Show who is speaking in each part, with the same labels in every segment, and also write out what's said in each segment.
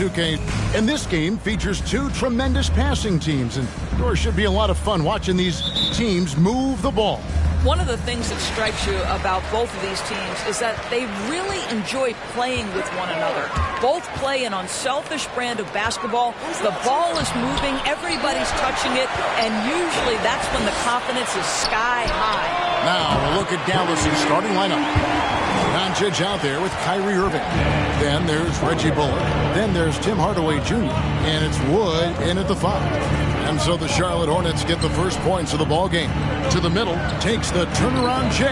Speaker 1: 2K. And this game features two tremendous passing teams, and there should be a lot of fun watching these teams move the ball.
Speaker 2: One of the things that strikes you about both of these teams is that they really enjoy playing with one another. Both play an unselfish brand of basketball. The ball is moving, everybody's touching it, and usually that's when the confidence is sky high.
Speaker 1: Now a look at Dallas' starting lineup. Doncic out there with Kyrie Irving. Then there's Reggie Bullock. Then there's Tim Hardaway Jr. And it's Wood in at the 5. And so the Charlotte Hornets get the first points of the ball game. To the middle, takes the turnaround Jay,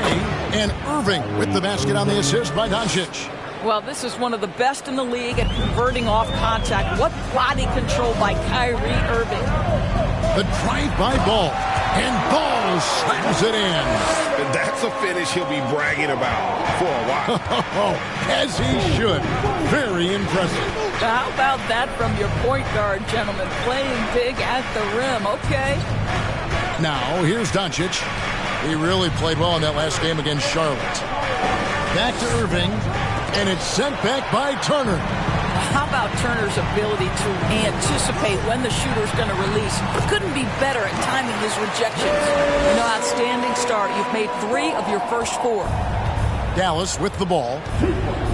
Speaker 1: and Irving with the basket on the assist by Doncic.
Speaker 2: Well, this is one of the best in the league at converting off contact. What body control by Kyrie Irving.
Speaker 1: The drive-by Ball, and Ball slams it in.
Speaker 3: That's a finish he'll be bragging about for a while.
Speaker 1: As he should. Very impressive.
Speaker 2: How about that from your point guard, gentlemen? Playing big at the rim, okay?
Speaker 1: Now, here's Doncic. He really played well in that last game against Charlotte. Back to Irving, and it's sent back by Turner.
Speaker 2: How about Turner's ability to anticipate when the shooter's going to release? Couldn't be better at timing his rejections. An outstanding start. You've made 3 of your first 4.
Speaker 1: Dallas with the ball.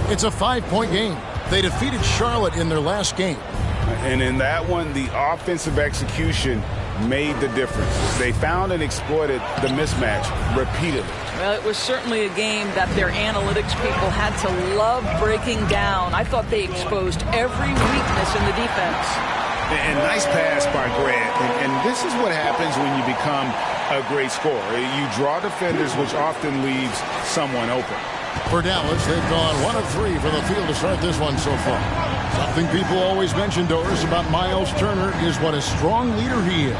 Speaker 1: It's a 5-point game. They defeated Charlotte in their last game.
Speaker 3: And in that one, the offensive execution made the difference. They found and exploited the mismatch repeatedly.
Speaker 2: Well, it was certainly a game that their analytics people had to love breaking down. I thought they exposed every weakness in the defense.
Speaker 3: And nice pass by Grant. And this is what happens when you become a great scorer. You draw defenders, which often leaves someone open.
Speaker 1: For Dallas, they've gone 1 of 3 from the field to start this one so far. Something people always mention, Doris, about Myles Turner is what a strong leader he is.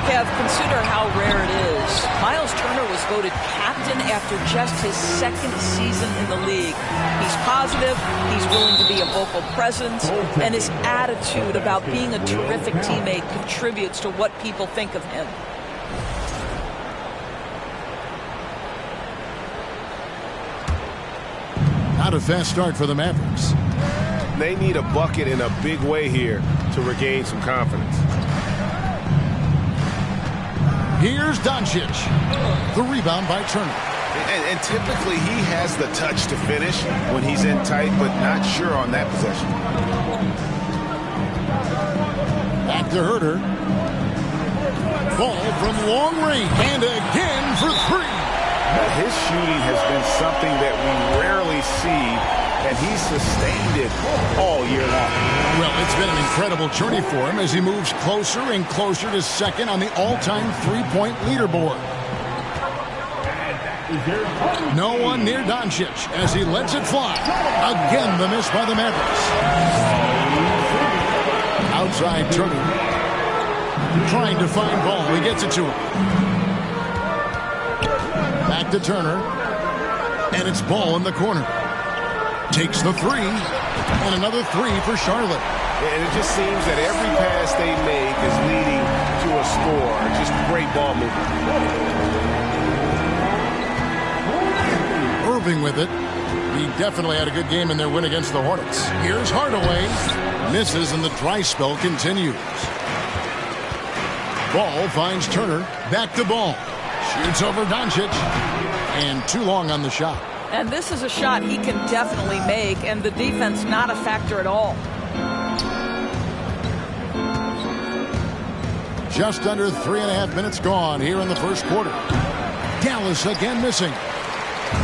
Speaker 2: Kev, consider how rare it is. Myles Turner was voted captain after just his 2nd season in the league. He's positive, he's willing to be a vocal presence, and his attitude about being a terrific teammate contributes to what people think of him.
Speaker 1: Not a fast start for the Mavericks.
Speaker 3: They need a bucket in a big way here to regain some confidence.
Speaker 1: Here's Doncic. The rebound by Turner.
Speaker 3: And typically he has the touch to finish when he's in tight, but not sure on that possession.
Speaker 1: Back to Herter. Ball from long range. And again for 3.
Speaker 3: His shooting has been something that we rarely see, and he's sustained it all year long.
Speaker 1: Well, it's been an incredible journey for him as he moves closer and closer to 2nd on the all-time 3-point leaderboard. No one near Doncic as he lets it fly. Again, the miss by the Mavericks. Outside Turner. Trying to find Ball. He gets it to him. Back to Turner. And it's Ball in the corner. Takes the 3. And another 3 for Charlotte.
Speaker 3: And it just seems that every pass they make is leading to a score. Just great ball movement.
Speaker 1: Irving with it. He definitely had a good game in their win against the Hornets. Here's Hardaway. Misses and the dry spell continues. Ball finds Turner. Back to Ball. Shoots over Doncic. And too long on the shot.
Speaker 2: And this is a shot he can definitely make, and the defense not a factor at all.
Speaker 1: Just under 3.5 minutes gone here in the first quarter. Dallas again missing.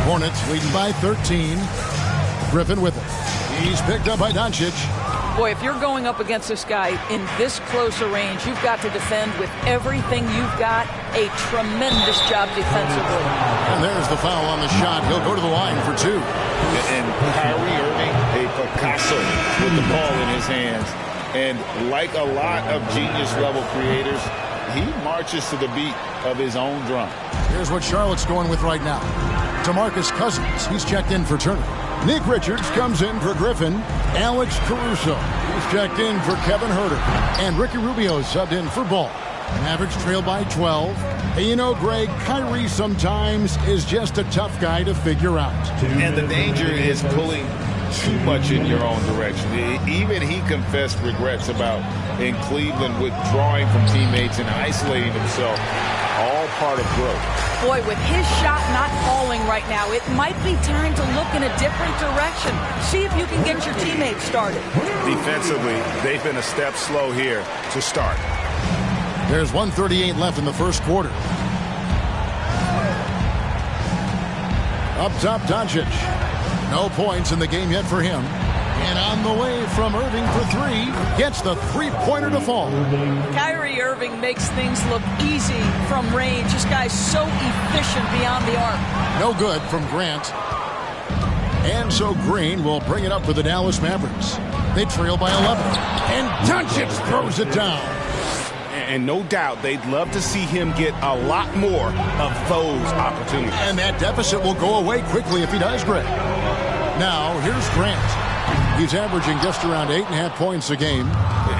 Speaker 1: Hornets leading by 13. Griffin with it. He's picked up by Doncic.
Speaker 2: Boy, if you're going up against this guy in this close a range, you've got to defend with everything you've got. A tremendous job defensively.
Speaker 1: And there's the foul on the shot. He'll go to the line for 2.
Speaker 3: And Kyrie Irving, a Picasso with the ball in his hands. And like a lot of genius-level creators, he marches to the beat of his own drum.
Speaker 1: Here's what Charlotte's going with right now. DeMarcus Cousins, he's checked in for Turner. Nick Richards comes in for Griffin. Alex Caruso, he's checked in for Kevin Herter. And Ricky Rubio subbed in for Ball. Mavericks trail by 12. And you know, Greg, Kyrie sometimes is just a tough guy to figure out.
Speaker 3: And the danger is pulling too much in your own direction. Even he confessed regrets about in Cleveland withdrawing from teammates and isolating himself. All part of growth.
Speaker 2: Boy, with his shot not falling right now, it might be time to look in a different direction. See if you can get your teammates started.
Speaker 4: Defensively, they've been a step slow here to start.
Speaker 1: There's 1:38 left in the first quarter. Up top, Doncic. No points in the game yet for him. And on the way from Irving for three. Gets the three-pointer to fall.
Speaker 2: Kyrie Irving makes things look easy from range. This guy's so efficient beyond the arc.
Speaker 1: No good from Grant. And so Green will bring it up for the Dallas Mavericks. They trail by 11. And Doncic throws it down.
Speaker 4: And no doubt they'd love to see him get a lot more of those opportunities.
Speaker 1: And that deficit will go away quickly if he does, Greg. Now, here's Grant. He's averaging just around 8.5 points a game.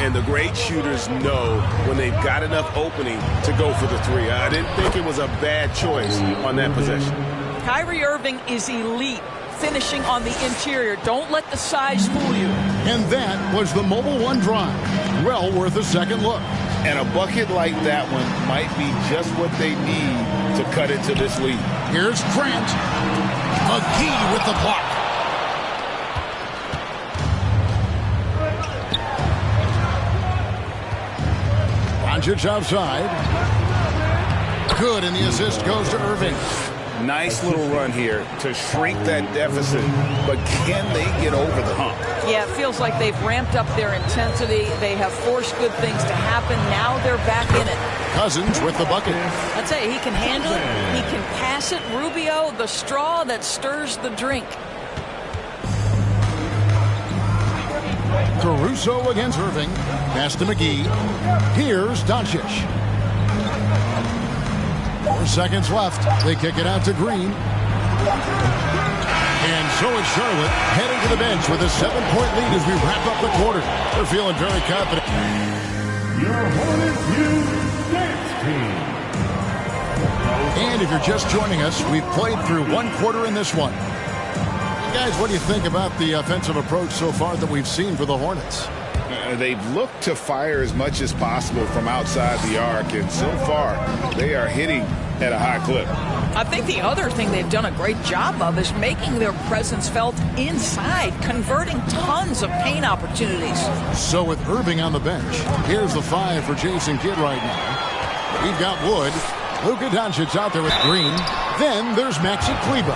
Speaker 4: And the great shooters know when they've got enough opening to go for the three. I didn't think it was a bad choice on that possession.
Speaker 2: Kyrie Irving is elite, finishing on the interior. Don't let the size fool you.
Speaker 1: And that was the Mobile One drive. Well worth a second look.
Speaker 3: And a bucket like that one might be just what they need to cut into this lead.
Speaker 1: Here's Grant. McGee with the block. Doncic outside. Good, and the assist goes to Irving.
Speaker 4: Nice little run here to shrink that deficit, but can they get over the hump?
Speaker 2: Yeah, it feels like they've ramped up their intensity. They have forced good things to happen. Now they're back in it.
Speaker 1: Cousins with the bucket.
Speaker 2: I'd say he can handle it. He can pass it. Rubio, the straw that stirs the drink.
Speaker 1: Caruso against Irving. Pass to McGee. Here's Doncic. 4 seconds left. They kick it out to Green. And so is Charlotte heading to the bench with a 7-point lead as we wrap up the quarter. They're feeling very confident.
Speaker 5: Your Hornets Youth Dance Team.
Speaker 1: And if you're just joining us, we've played through one quarter in this one. Guys, what do you think about the offensive approach so far that we've seen for the Hornets?
Speaker 3: They've looked to fire as much as possible from outside the arc, and so far they are hitting at a high clip.
Speaker 2: I think the other thing they've done a great job of is making their presence felt inside, converting tons of paint opportunities.
Speaker 1: So with Irving on the bench, here's the 5 for Jason Kidd right now. We've got Wood. Luka Doncic out there with Green. Then there's Maxi Kleber.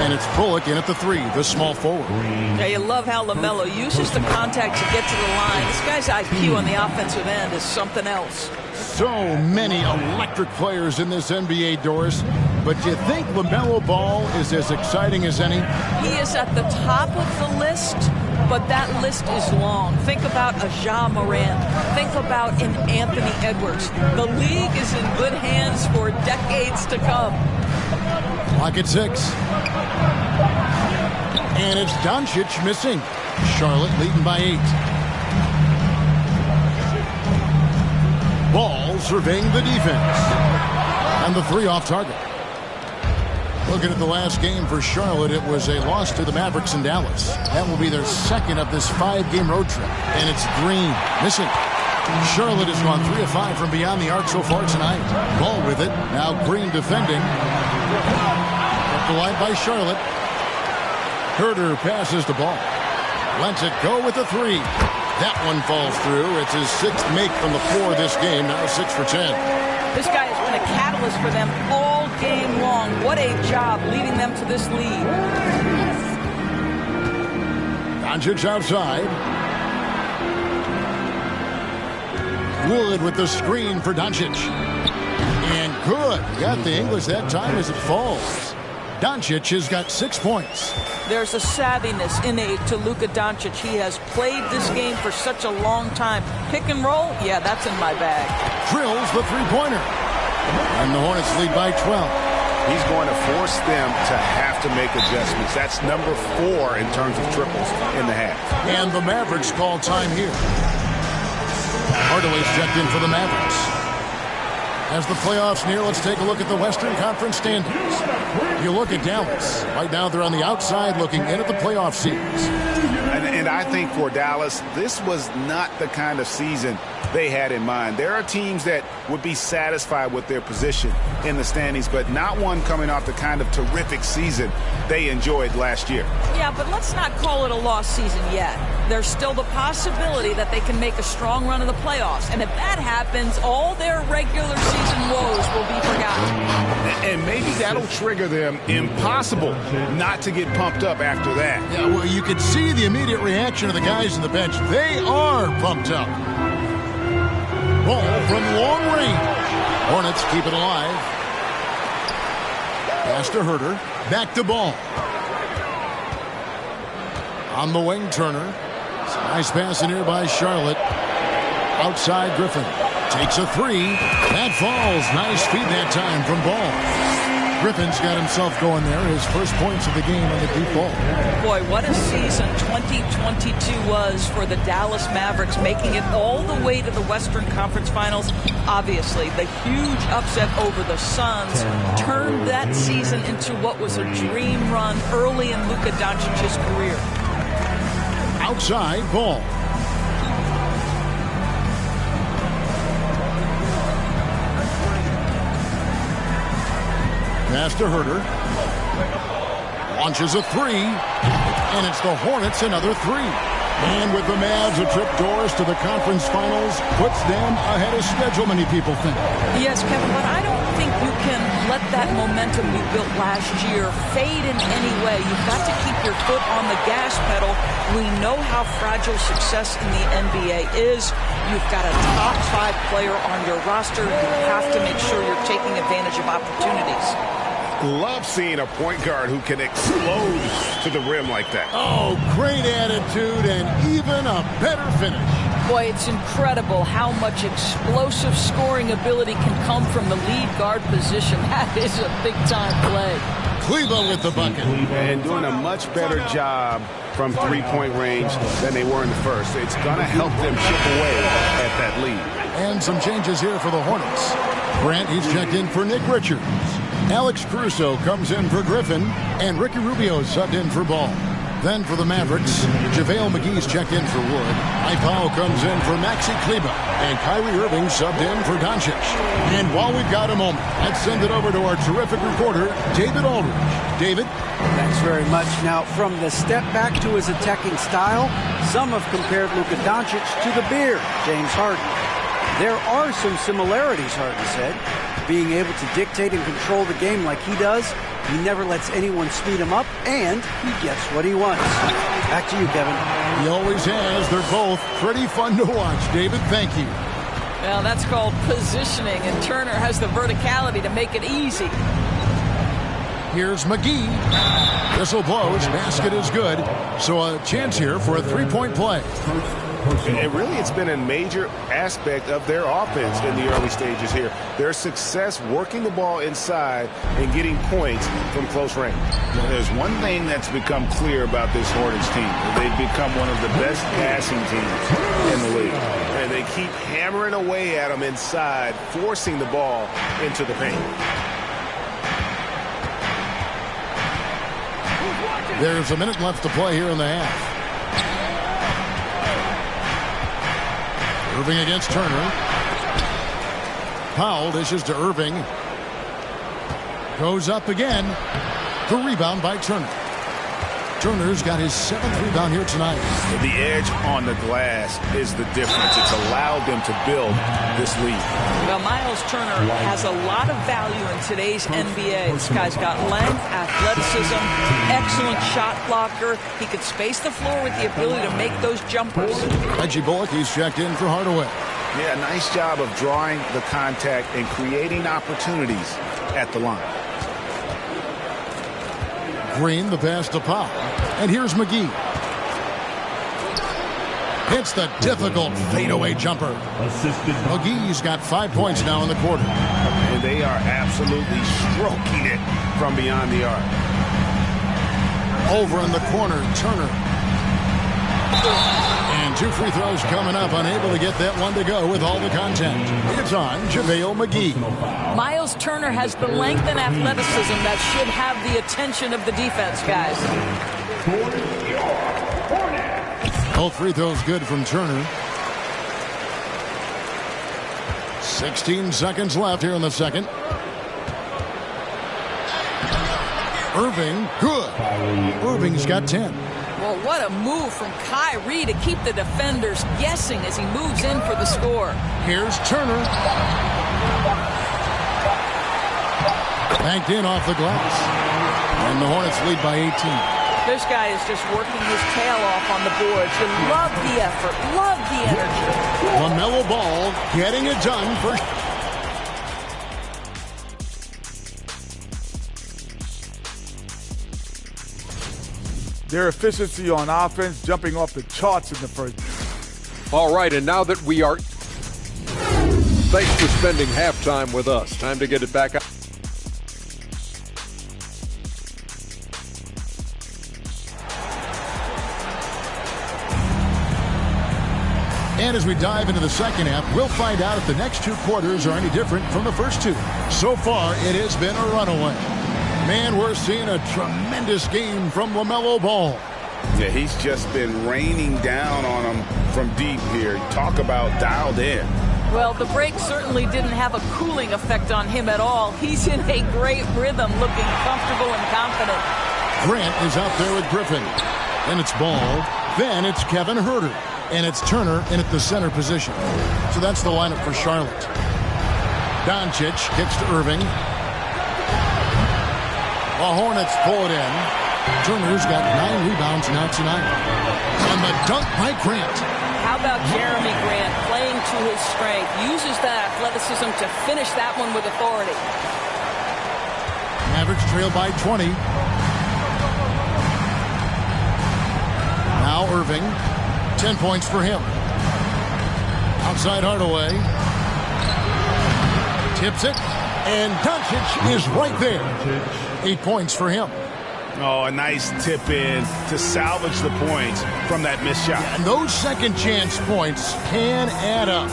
Speaker 1: And it's Bullock in at the 3, the small forward.
Speaker 2: Yeah, you love how LaMelo uses the contact to get to the line. This guy's IQ on the offensive end is something else.
Speaker 1: So many electric players in this NBA, Doris. But do you think LaMelo Ball is as exciting as any?
Speaker 2: He is at the top of the list, but that list is long. Think about a Ja Morant. Think about an Anthony Edwards. The league is in good hands for decades to come.
Speaker 1: Clock at 6. And it's Doncic missing. Charlotte leading by 8. Ball surveying the defense. And the 3 off target. Looking at the last game for Charlotte, it was a loss to the Mavericks in Dallas. That will be their second of this 5-game road trip. And it's Green missing. Charlotte has gone 3 of 5 from beyond the arc so far tonight. Ball with it. Now Green defending. Up the line by Charlotte. Herter passes the ball. Lets it go with the 3. That one falls through. It's his 6th make from the floor this game. Now 6 for 10.
Speaker 2: This guy has been a catalyst for them all game long. What a job leading them to this lead.
Speaker 1: Doncic outside. Wood with the screen for Doncic. And good. Got the English that time as it falls. Doncic has got 6 points.
Speaker 2: There's a savviness innate to Luka Doncic. He has played this game for such a long time. Pick and roll, yeah, that's in my bag.
Speaker 1: Drills the 3-pointer. And the Hornets lead by 12.
Speaker 4: He's going to force them to have to make adjustments. That's number 4 in terms of triples in the half.
Speaker 1: And the Mavericks call time here. Hardaway's checked in for the Mavericks. As the playoffs near, let's take a look at the Western Conference standings. You look at Dallas. Right now they're on the outside looking in at the playoff seeds.
Speaker 3: And I think for Dallas, this was not the kind of season they had in mind. There are teams that would be satisfied with their position in the standings, but not one coming off the kind of terrific season they enjoyed last year.
Speaker 2: Yeah, but let's not call it a lost season yet. There's still the possibility that they can make a strong run of the playoffs. And if that happens, all their regular season woes will be forgotten.
Speaker 3: And maybe that'll trigger them. Impossible not to get pumped up after that.
Speaker 1: Yeah, well, you could see the immediate reaction of the guys on the bench. They are pumped up. Ball from long range. Hornets keep it alive. Pass to Herter. Back to Ball. On the wing, Turner. Nice pass in here by Charlotte. Outside, Griffin. Takes a three. That falls. Nice feed that time from Ball. Griffin's got himself going there. His first points of the game on the deep ball.
Speaker 2: Boy, what a season 2022 was for the Dallas Mavericks, making it all the way to the Western Conference Finals. Obviously, the huge upset over the Suns turned that season into what was a dream run early in Luka Doncic's career.
Speaker 1: Outside, Ball. Pass to Herter. Launches a three. And it's the Hornets another three. And with the Mavs a trip doors to the conference finals, puts them ahead of schedule, many people think.
Speaker 2: Yes, Kevin, but I don't think you can let that momentum you built last year fade in any way. You've got to keep your foot on the gas pedal. We know how fragile success in the NBA is. You've got a top 5 player on your roster. You have to make sure you're taking advantage of opportunities.
Speaker 4: Love seeing a point guard who can explode to the rim like that.
Speaker 1: Oh, great attitude and even a better finish.
Speaker 2: Boy, it's incredible how much explosive scoring ability can come from the lead guard position. That is a big-time play.
Speaker 1: Kleber with the bucket.
Speaker 4: And doing a much better job from three-point range than they were in the first. It's going to help them chip away at that lead.
Speaker 1: And some changes here for the Hornets. Grant, he's checked in for Nick Richards. Alex Caruso comes in for Griffin, and Ricky Rubio subbed in for Ball. Then for the Mavericks, JaVale McGee's checked in for Wood. Powell comes in for Maxi Kleber, and Kyrie Irving subbed in for Doncic. And while we've got a moment, let's send it over to our terrific reporter, David Aldridge. David?
Speaker 6: Thanks very much. Now, from the step back to his attacking style, some have compared Luka Doncic to the bear, James Harden. There are some similarities, Harden said. Being able to dictate and control the game like he does, he never lets anyone speed him up, and he gets what he wants. Back to you, Kevin.
Speaker 1: He always has. They're both pretty fun to watch. David, thank you.
Speaker 2: Well, that's called positioning, and Turner has the verticality to make it easy.
Speaker 1: Here's McGee. Whistle blows. Basket is good. So a chance here for a three-point play.
Speaker 4: And really, it's been a major aspect of their offense in the early stages here. Their success working the ball inside and getting points from close range.
Speaker 3: Now, there's one thing that's become clear about this Hornets team. They've become one of the best passing teams in the league.
Speaker 4: And they keep hammering away at them inside, forcing the ball into the paint.
Speaker 1: There's a minute left to play here in the half. Irving against Turner. Powell dishes to Irving. Goes up again. The rebound by Turner. Turner's got his 7th rebound here tonight.
Speaker 3: The edge on the glass is the difference. It's allowed them to build this lead.
Speaker 2: Well, Miles Turner has a lot of value in today's NBA. This guy's got length, athleticism, excellent shot blocker. He could space the floor with the ability to make those jumpers.
Speaker 1: Reggie Bullock, he's checked in for Hardaway.
Speaker 3: Yeah, nice job of drawing the contact and creating opportunities at the line.
Speaker 1: Green, the pass to Powell. And here's McGee. Hits the difficult fadeaway jumper. McGee's got 5 points now in the quarter.
Speaker 4: And they are absolutely stroking it from beyond the arc.
Speaker 1: Over in the corner, Turner. And And 2 free throws coming up, unable to get that one to go with all the contact. It's on JaVale McGee.
Speaker 2: Miles Turner has the length and athleticism that should have the attention of the defense, guys.
Speaker 1: All free throws good from Turner. 16 seconds left here in the second. Irving, good. Irving's got 10.
Speaker 2: Well, what a move from Kyrie to keep the defenders guessing as he moves in for the score.
Speaker 1: Here's Turner. Banked in off the glass. And the Hornets lead by 18.
Speaker 2: This guy is just working his tail off on the boards. You love the effort, love the energy.
Speaker 1: LaMelo Ball getting it done for...
Speaker 7: Their efficiency on offense jumping off the charts in the first.
Speaker 8: All right, and now that we are... Thanks for spending halftime with us. Time to get it back up.
Speaker 1: And as we dive into the second half, we'll find out if the next 2 quarters are any different from the first 2. So far, it has been a runaway. Man, we're seeing a tremendous game from LaMelo Ball.
Speaker 3: Yeah, he's just been raining down on him from deep here. Talk about dialed in.
Speaker 2: Well, the break certainly didn't have a cooling effect on him at all. He's in a great rhythm, looking comfortable and confident.
Speaker 1: Grant is out there with Griffin. Then it's Ball. Then it's Kevin Huerter. And it's Turner in at the center position. So that's the lineup for Charlotte. Doncic kicks to Irving. The Hornets pull it in. Turner's got 9 rebounds now tonight. And the dunk by Grant.
Speaker 2: How about Jeremy Grant playing to his strength? Uses that athleticism to finish that one with authority.
Speaker 1: Mavericks trail by 20. Now Irving. 10 points for him. Outside Hardaway. Tips it. And Doncic is right there. 8 points for him.
Speaker 3: Oh, a nice tip in to salvage the points from that missed shot.
Speaker 1: And those second chance points can add up.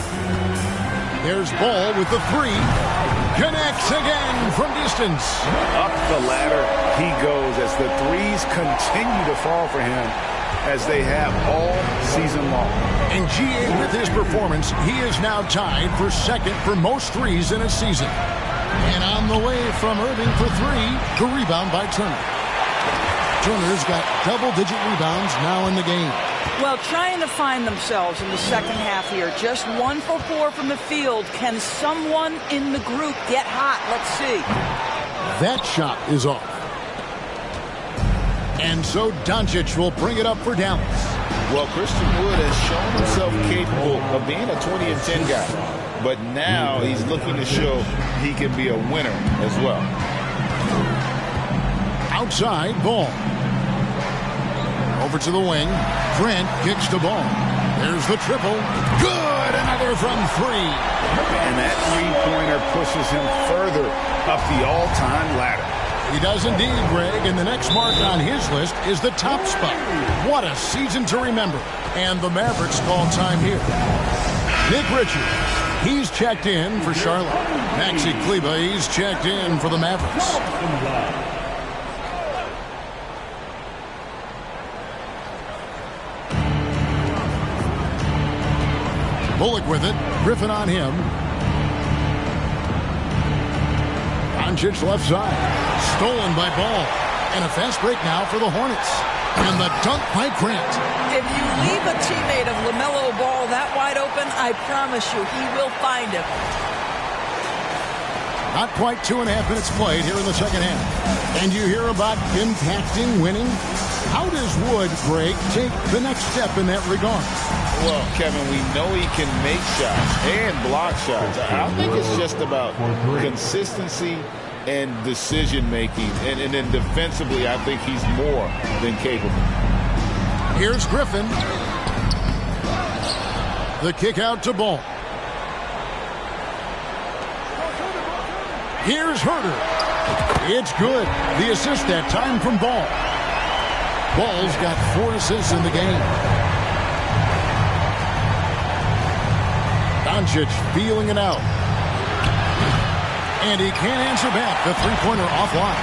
Speaker 1: There's Ball with the 3. Connects again from distance.
Speaker 3: Up the ladder he goes as the threes continue to fall for him, as they have all season long.
Speaker 1: And GA, with his performance, he is now tied for second for most threes in a season. And on the way from Irving for 3, the rebound by Turner. Turner's got double-digit rebounds now in the game.
Speaker 2: Well, trying to find themselves in the second half here. Just 1 for 4 from the field. Can someone in the group get hot? Let's see.
Speaker 1: That shot is off. And so Doncic will bring it up for Dallas.
Speaker 3: Well, Christian Wood has shown himself capable of being a 20 and 10 guy. But now he's looking to show he can be a winner as well.
Speaker 1: Outside, Ball. Over to the wing. Grant kicks the ball. There's the triple. Good! Another from 3.
Speaker 3: And that three-pointer pushes him further up the all-time ladder.
Speaker 1: He does indeed, Greg, and the next mark on his list is the top spot. What a season to remember. And the Mavericks call time here. Nick Richards, he's checked in for Charlotte. Maxi Kleber, he's checked in for the Mavericks. Bullock with it. Griffin on him. Doncic left side. Stolen by Ball. And a fast break now for the Hornets. And the dunk by Grant.
Speaker 2: If you leave a teammate of LaMelo Ball that wide open, I promise you he will find him.
Speaker 1: Not quite 2.5 minutes played here in the second half. And you hear about impacting winning? How does Wood, Greg, take the next step in that regard?
Speaker 3: Well, Kevin, we know he can make shots and block shots. I think it's just about consistency and decision-making. And then defensively, I think he's more than capable.
Speaker 1: Here's Griffin. The kick out to Ball. Here's Huerter. It's good. The assist that time from Ball. Ball's got 4 assists in the game. Doncic feeling it out. And he can't answer back. The three-pointer offline.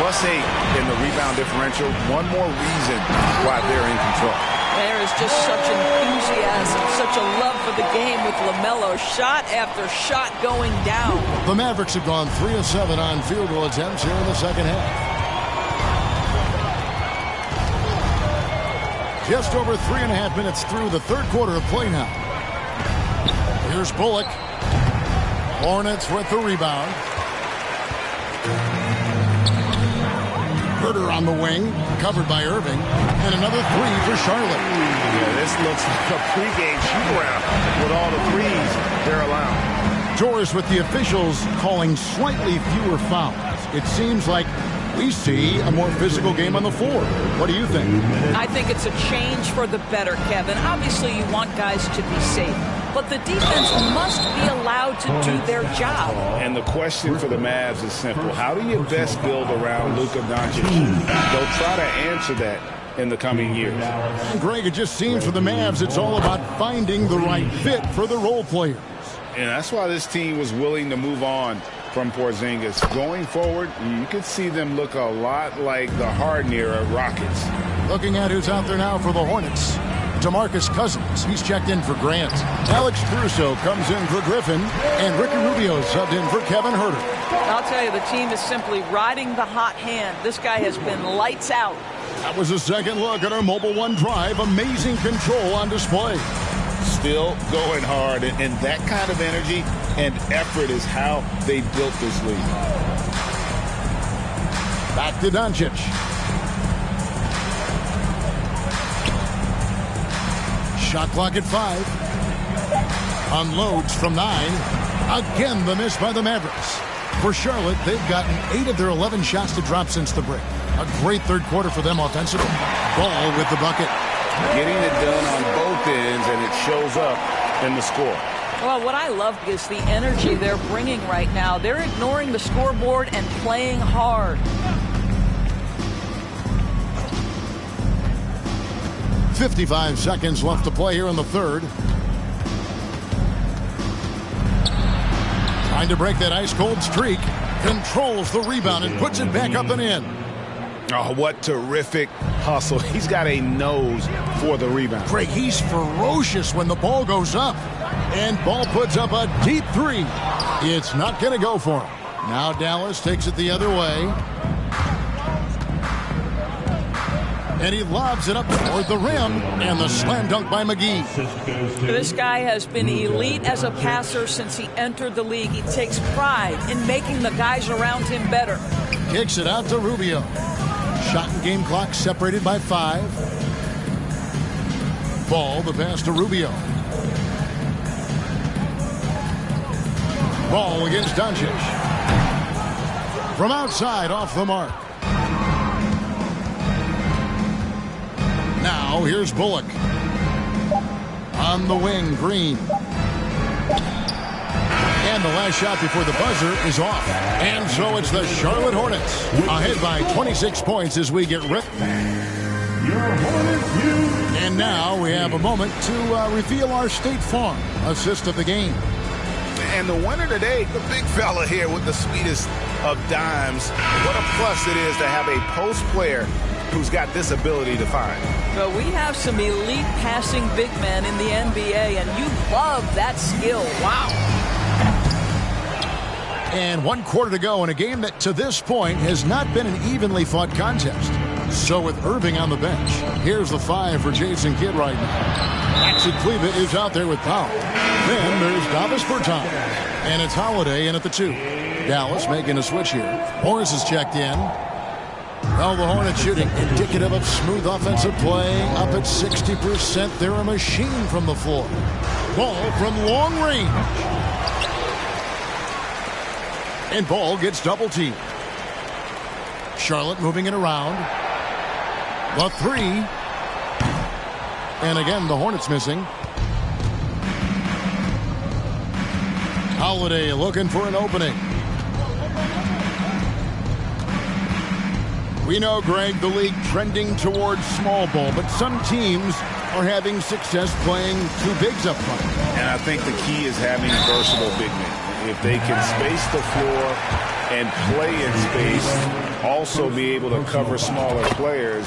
Speaker 3: +8 in the rebound differential. One more reason why they're in control.
Speaker 2: There is just such enthusiasm, such a love for the game with LaMelo. Shot after shot going down.
Speaker 1: The Mavericks have gone 3 of 7 on field goal attempts here in the second half. Just over 3.5 minutes through the third quarter of play now. Here's Bullock. Hornets with the rebound. Herter on the wing, covered by Irving. And another three for Charlotte.
Speaker 4: Yeah, this looks like a pregame shoot-around with all the threes they're allowing.
Speaker 1: George, with the officials calling slightly fewer fouls, it seems like we see a more physical game on the floor. What do you think?
Speaker 2: I think it's a change for the better, Kevin. Obviously, you want guys to be safe, but the defense must be allowed to do their job.
Speaker 3: And the question for the Mavs is simple. How do you best build around Luka Doncic? They'll try to answer that in the coming years.
Speaker 1: Greg, it just seems for the Mavs it's all about finding the right fit for the role players.
Speaker 3: And that's why this team was willing to move on from Porzingis. Going forward, you could see them look a lot like the Harden-era Rockets.
Speaker 1: Looking at who's out there now for the Hornets. DeMarcus Cousins, he's checked in for Grant. Alex Caruso comes in for Griffin. And Ricky Rubio subbed in for Kevin Herter.
Speaker 2: I'll tell you, the team is simply riding the hot hand. This guy has been lights out.
Speaker 1: That was a second look at our Mobile One drive. Amazing control on display.
Speaker 3: Still going hard, and that kind of energy and effort is how they built this league.
Speaker 1: Back to Doncic. Shot clock at 5. Unloads from 9. Again, the miss by the Mavericks. For Charlotte, they've gotten 8 of their 11 shots to drop since the break. A great third quarter for them offensively. Ball with the bucket.
Speaker 3: Getting it done on both ends, and it shows up in the score.
Speaker 2: Well, what I love is the energy they're bringing right now. They're ignoring the scoreboard and playing hard.
Speaker 1: 55 seconds left to play here in the third. Trying to break that ice-cold streak. Controls the rebound and puts it back up and in.
Speaker 3: Oh, what terrific hustle. He's got a nose for the rebound.
Speaker 1: Craig, he's ferocious when the ball goes up. And Ball puts up a deep three. It's not going to go for him. Now Dallas takes it the other way. And he lobs it up toward the rim. And the slam dunk by McGee.
Speaker 2: This guy has been elite as a passer since he entered the league. He takes pride in making the guys around him better.
Speaker 1: Kicks it out to Rubio. Shot and game clock separated by 5. Ball, the pass to Rubio. Ball against Doncic. From outside, off the mark. Now, here's Bullock. On the wing, Green. And the last shot before the buzzer is off. And so it's the Charlotte Hornets ahead by 26 points as we get ripped. And now we have a moment to reveal our State Farm assist of the game.
Speaker 3: And the winner today, the big fella here with the sweetest of dimes. What a plus it is to have a post player who's got this ability to find.
Speaker 2: Well, we have some elite passing big men in the NBA, and you love that skill. Wow.
Speaker 1: And 1 quarter to go in a game that to this point has not been an evenly fought contest. So with Irving on the bench, here's the 5 for Jason Kidd right now. Maxi Kleber is out there with Powell. Then there's Davis Bertans. And it's Holiday in at the 2. Dallas making a switch here. Morris is checked in. Well, the Hornets shooting indicative of smooth offensive play. Up at 60%. They're a machine from the floor. Ball from long range. And Ball gets double teamed. Charlotte moving it around. The 3. And again, the Hornets missing. Holiday looking for an opening. We know, Greg, the league trending towards small ball, but some teams or having success playing two bigs up front.
Speaker 3: And I think the key is having versatile big men. If they can space the floor and play in space, also be able to cover smaller players,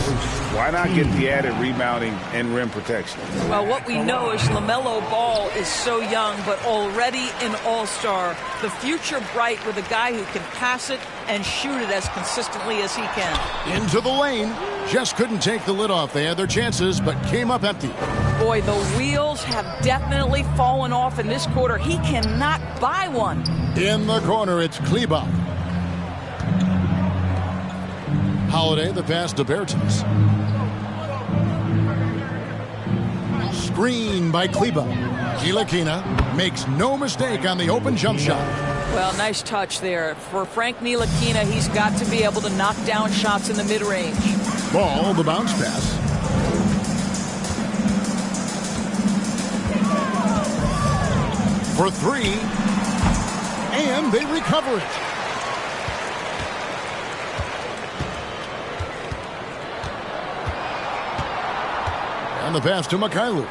Speaker 3: why not get the added rebounding and rim protection?
Speaker 2: Well, what we know is LaMelo Ball is so young, but already an all-star. The future bright with a guy who can pass it and shoot it as consistently as he can.
Speaker 1: Into the lane. Just couldn't take the lid off. They had their chances, but came up empty.
Speaker 2: Boy, the wheels have definitely fallen off in this quarter. He cannot buy one.
Speaker 1: In the corner, it's Kleber. Holiday, the pass to Bertens. Screen by Kleber. Ntilikina makes no mistake on the open jump shot.
Speaker 2: Well, nice touch there. For Frank Ntilikina, he's got to be able to knock down shots in the mid-range.
Speaker 1: Ball, the bounce pass. For three. And they recover it. And the pass to Mikhailuk.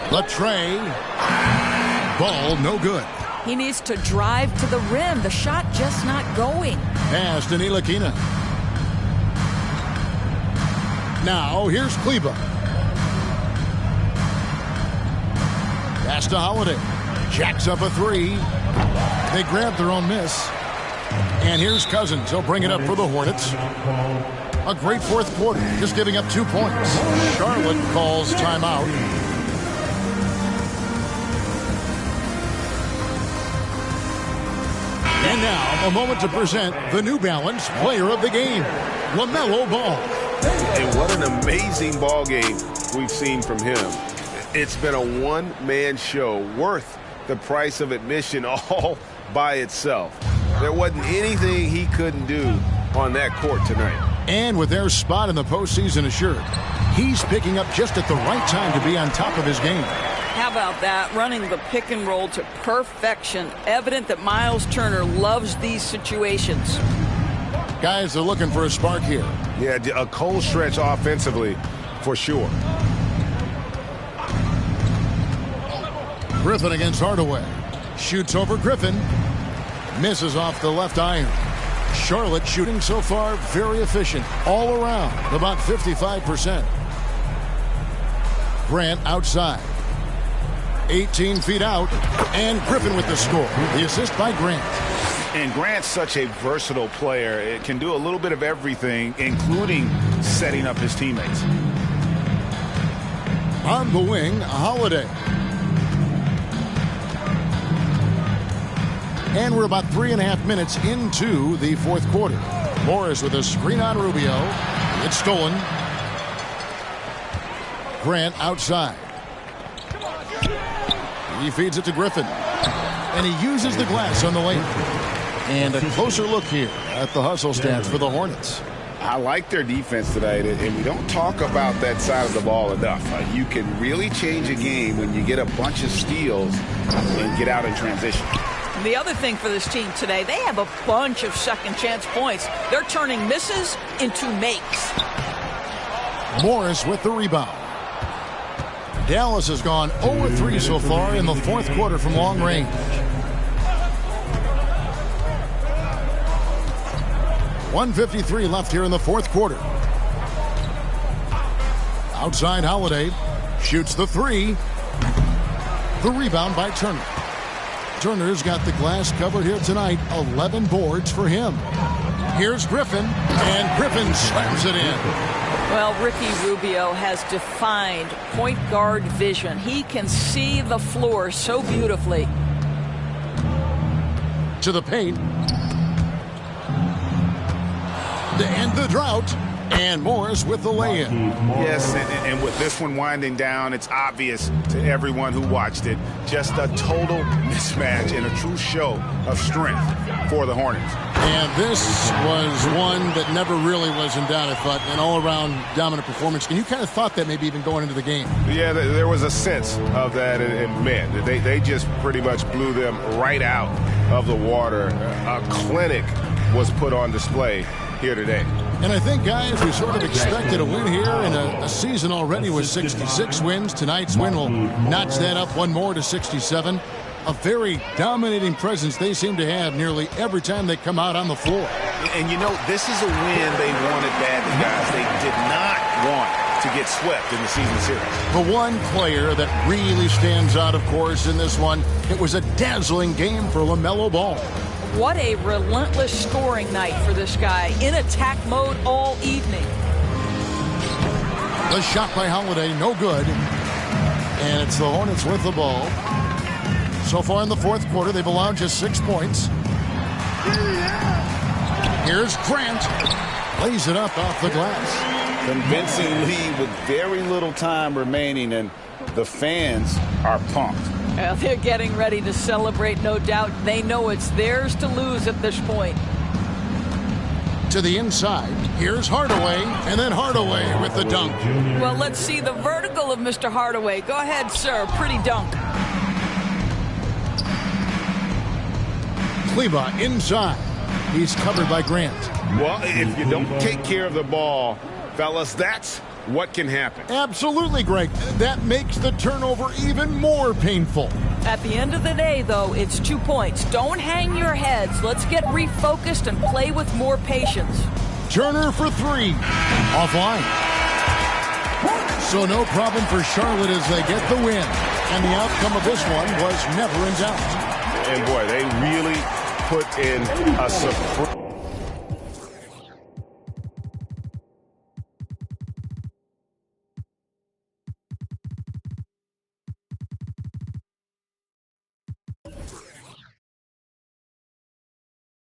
Speaker 1: Latre. Ball no good.
Speaker 2: He needs to drive to the rim. The shot just not going.
Speaker 1: Pass to Ntilikina. Now here's Kleber. Pass to Holiday. Jacks up a three. They grab their own miss. And here's Cousins. He'll bring it up for the Hornets. A great fourth quarter, just giving up 2 points. Charlotte calls timeout. And now, a moment to present the New Balance Player of the Game, LaMelo Ball.
Speaker 4: And what an amazing ball game we've seen from him. It's been a one-man show worth the price of admission all by itself. There wasn't anything he couldn't do on that court tonight.
Speaker 1: And with their spot in the postseason assured, he's picking up just at the right time to be on top of his game.
Speaker 2: How about that? Running the pick and roll to perfection. Evident that Miles Turner loves these situations.
Speaker 1: Guys are looking for a spark here.
Speaker 4: Yeah, a cold stretch offensively for sure.
Speaker 1: Griffin against Hardaway. Shoots over Griffin. Misses off the left iron. Charlotte shooting so far very efficient all around, about 55%. Grant outside. 18 feet out, and Griffin with the score. The assist by Grant.
Speaker 3: And Grant's such a versatile player. It can do a little bit of everything, including setting up his teammates.
Speaker 1: On the wing, Holiday. And we're about 3.5 minutes into the fourth quarter. Morris with a screen on Rubio. It's stolen. Grant outside. He feeds it to Griffin. And he uses the glass on the lane. And a closer look here at the hustle stats for the Hornets.
Speaker 3: I like their defense tonight, and we don't talk about that side of the ball enough. You can really change a game when you get a bunch of steals and get out in transition.
Speaker 2: The other thing for this team today, they have a bunch of second chance points. They're turning misses into makes.
Speaker 1: Morris with the rebound. Dallas has gone 0-3 so far in the fourth quarter from long range. .153 left here in the fourth quarter. Outside Holiday. Shoots the three. The rebound by Turner. Turner's got the glass covered here tonight. 11 boards for him. Here's Griffin, and Griffin slams it in.
Speaker 2: Well, Ricky Rubio has defined point guard vision. He can see the floor so beautifully.
Speaker 1: To the paint. To end the drought. And Morris with the lay-in.
Speaker 3: Yes, and with this one winding down, it's obvious to everyone who watched it. Just a total mismatch and a true show of strength for the Hornets.
Speaker 1: And this was one that never really was in doubt, I thought, an all-around dominant performance. And you kind of thought that maybe even going into the game.
Speaker 4: Yeah, there was a sense of that, and man, they just pretty much blew them right out of the water. A clinic was put on display here today.
Speaker 1: And I think, guys, we sort of expected a win here in a season already with 66 wins. Tonight's win will notch that up one more to 67. A very dominating presence they seem to have nearly every time they come out on the floor.
Speaker 3: And, you know, this is a win they wanted badly, guys. They did not want to get swept in the season series.
Speaker 1: The one player that really stands out, of course, in this one, it was a dazzling game for LaMelo Ball.
Speaker 2: What a relentless scoring night for this guy. In attack mode all evening.
Speaker 1: The shot by Holiday, no good. And it's the Hornets with the ball. So far in the fourth quarter, they've allowed just 6 points. Here's Grant. Lays it up off the glass.
Speaker 3: Convincing lead with very little time remaining, and the fans are pumped.
Speaker 2: Well, they're getting ready to celebrate, no doubt. They know it's theirs to lose at this point.
Speaker 1: To the inside. Here's Hardaway, and then Hardaway with the dunk.
Speaker 2: Well, let's see the vertical of Mr. Hardaway. Go ahead, sir. Pretty dunk.
Speaker 1: Kleba inside. He's covered by Grant.
Speaker 4: Well, if you don't take care of the ball, fellas, that's what can happen.
Speaker 1: Absolutely, Greg. That makes the turnover even more painful.
Speaker 2: At the end of the day, though, it's 2 points. Don't hang your heads. Let's get refocused and play with more patience.
Speaker 1: Turner for 3. Offline. So no problem for Charlotte as they get the win. And the outcome of this one was never in doubt.
Speaker 3: And boy, they really put in a surprise.